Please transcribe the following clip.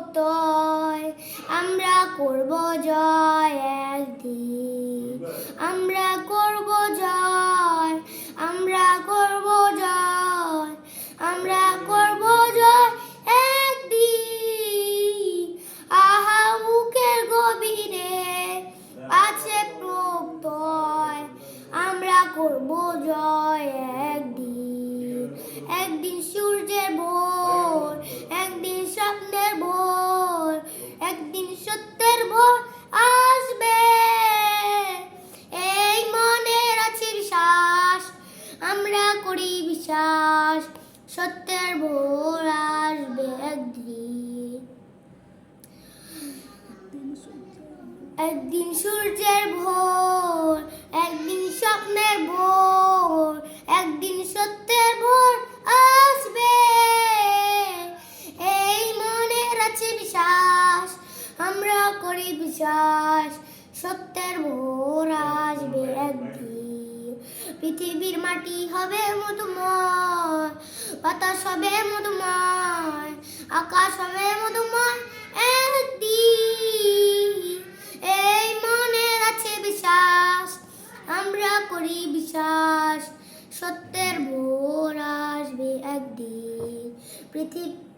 প্রত্যয় আমরা করব জয় একদিন, আমরা করব জয়, আমরা করব জয়, আমরা করব জয় একদিন। আহা বুকের গভীরে আছে প্রত্যয় আমরা করব জয় একদিন। একদিন সূর্যের ভোর, একদিন স্বপ্নের ভোর, একদিন সত্যের ভোর আসবে। এই মনের আছে বিশ্বাস, আমরা করি বিশ্বাস, সত্যের ভোর আসবে একদিন। একদিন সূর্যের ভোর, একদিন স্বপ্নের ভোর, একদিন সত্যের ভোর আসবে। এই মনের আছে বিশ্বাস, আমরা করি বিশ্বাস, সত্যের ভোর আসবে একদিন। পৃথিবীর মাটি হবে মধুময়, বাতাস হবে মধুময়, আকাশ হবে মধুময় একদিন। এই মনের আছে বিশ্বাস, আমরা করি বিশ্বাস, সত্যের ভোর আসবে একদিন। পৃথিবী